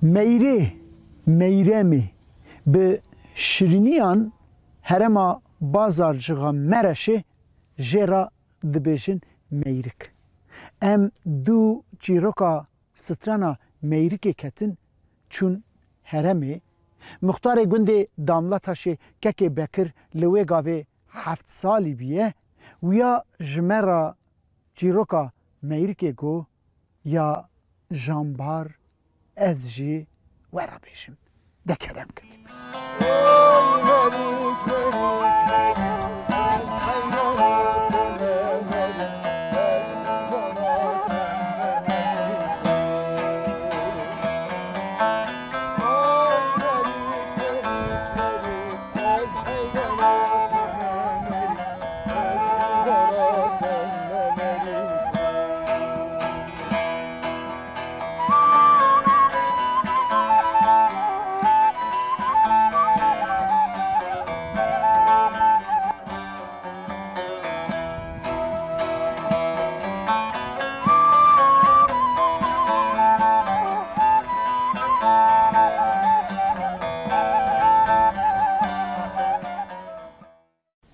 Meyre, meyremi bi şiriniyan herema bazarcığa mereşi jera dibêjin meyrik. Em du çîroka strana meyrikê ketin çûn heremê. Muxtarê gundê Damlataşê kekê Bekir li wê gavê 7 salî bûye wiya ji me ra çîroka meyrikê got ya jambar ez jî wera bêjim dekerem kir.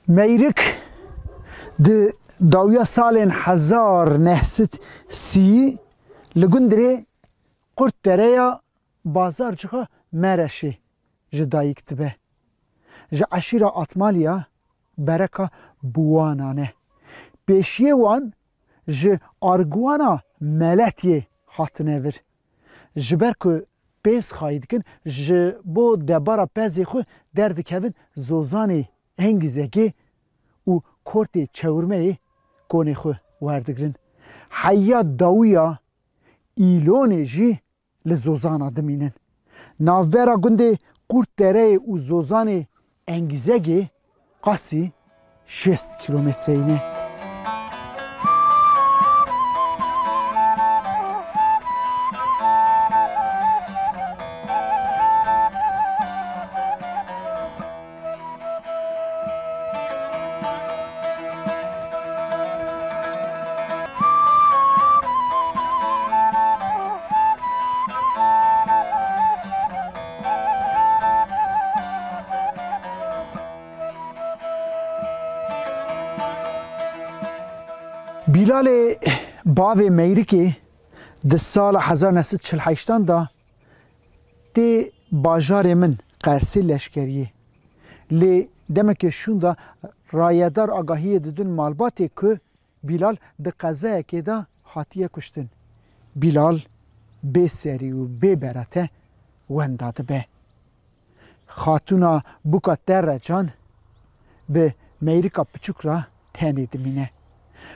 Meyrik di dawiya salên 1930 li Gundrê Qurt Dereya bazarcığa Mereşê ji dayîk dibe. Ji eşîra Atmaliya bereka Buwanan e. Pêşiyê wan ji arguwana Meletyê hatine vir. Ji ber ku pêz xayî dikin ji bo debara pezê xwe derdikevin zozanê hengîzekê û kortê çewirmeyê konê xwe werdigirin. Heya dawiya îlonê jî li zozana dimînin. Navbera gundê Qurt Dereyê û zozanê Engîzegê qasî 60 kilometreyî ne. Bilalê bavê Meyrikê di sala 1948 da tê bajarê min Qersê leşkeriyê. Lê demekê şûn da rayedar agahiyê didin malbatê ku Bilal di qezayekê de hatiye kuştin. Bilal bê serî û bê berete wenda dibe. Xatûna Buka Terrecan bi Meyrika piçûk ra tenê dimîne.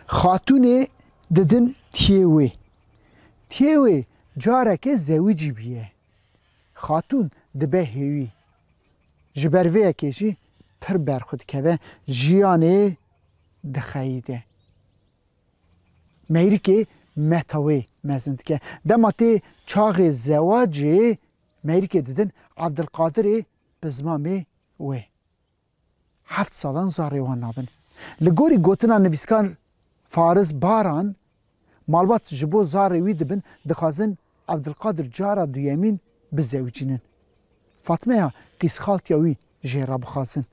Xatûnê didin tiyê wê. Tiyê wê carekê zewîcî bûye. Xatûn dibe hêwî. Ji ber vê yekê jî pir berxwe dikeve, jiyanê dixeyîde. Meyrikê meta wê mezin dike. Dema tê çaxê zewacê Meyrikê didin Abdilqadirê bi zimamê wê. 7 salan zarê wan nabin. Li gorî gotina nivîskar Fariz Baran malbat ji bo zarê wî dibin dixwazin Abdilqadir cara duyemîn bizewicînin. Fatmeya qîsxaltiya wî jê re bixwazin.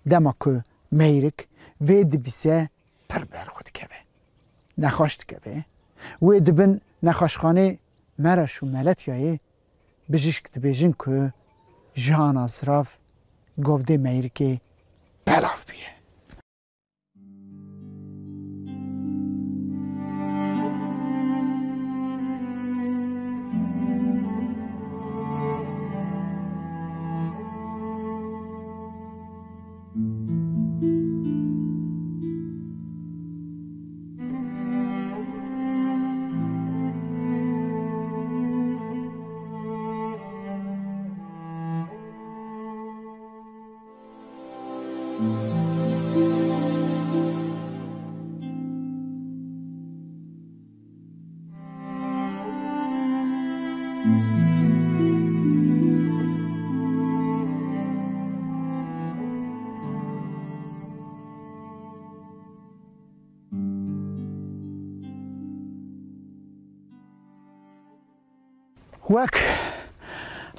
Dema ku Meyrik vê dibîse pir berxwe dikeve. Nexweş dikeve. Wê dibin nexweşxanê Mereş û Meletyayê bijîşk dibêjin ku jihana zirav govdê Meyrikê belav bûye. وەک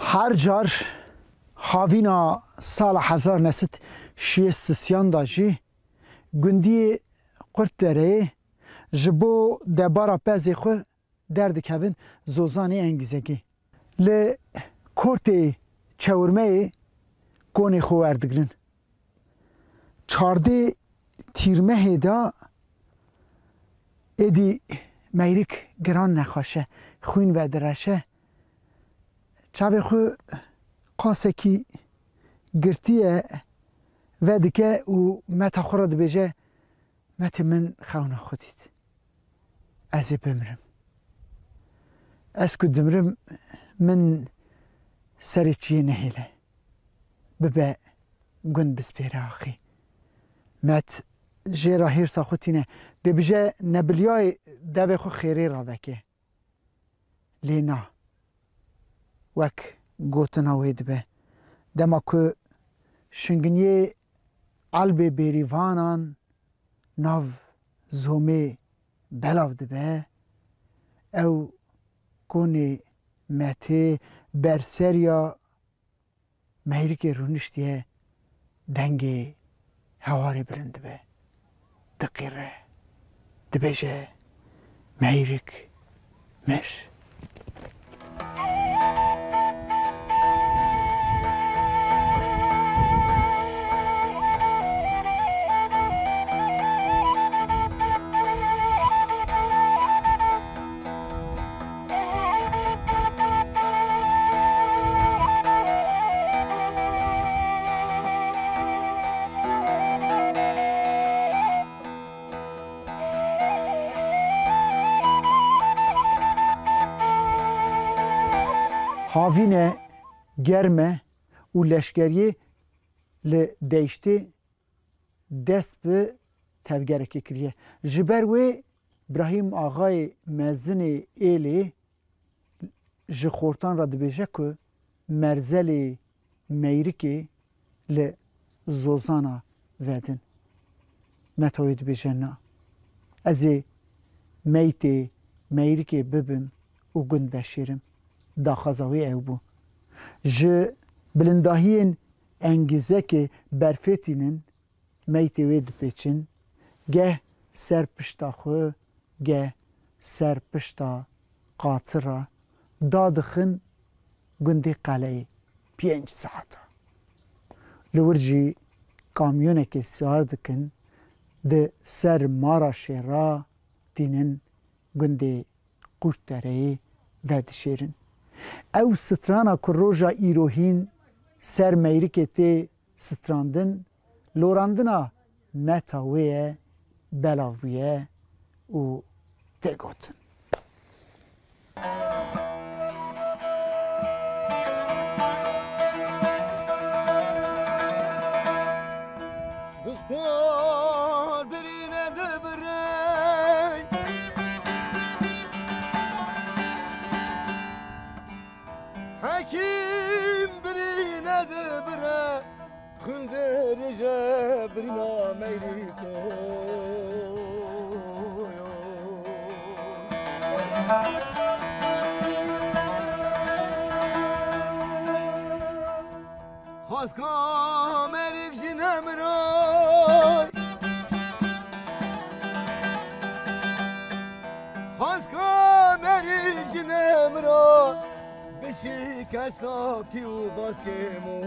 هر جار هاوینا سال 1963 دا جی گندی قرطره جبو دبارا پزی خو درد کبن زوزانی انگیزگی ل کورتی چورمه کونی خو وردگرن 14 تیرمه دا ادی میریک گران نخواشه خوین و درشه چاوی خو قاسکی گرتیه و دیگه و متا خورد بجه مت من خونه خودید از بمرم از کدومرم من سرچی نهیله ببه گند بسپیره آخی مت جرا هیر ساختینه ده بجه نبلیای دوی خو خیری را بکه لینا وک گوتنا وید به دما که شنگنیه علب بیریوانان ناو زومه بلاو دبه او کونی مته برسریا مهیری که رونشتیه دنگی هواری برند به دقیره دبیجه مهیرک مر هاوینه گرمه و لشکریه لدیشته دست به تفگرکی کریه جبر و ابراهیم آقای مزن ایلی جخورتان را دبیجه که مرزل میریکی لزوزانا ودن متاوی دبیجه نا از میتی میریکی ببم و گند بشیرم داخازاوی او بو جه بلنداهین انگیزه که برفتینن میتی وید پیچن گه سر پشتا خو گه سر پشتا قاطره دادخن گندی قلعه 5 ساعته لورجی کامیونه که سوار دکن ده سر مارا شیرا دینن گندی قرطره و دشیرن او سترانا که روژا ایروهین سر میریکه تی ستراندن لوراندنا متاویه بلاویه و تگوتن دختر برینه دبره حکیم برینه دبره خنده رجه برینا میریکه خواست کامریک جنم رای خواست کامریک جنم رای بشکستا پیو باسکمو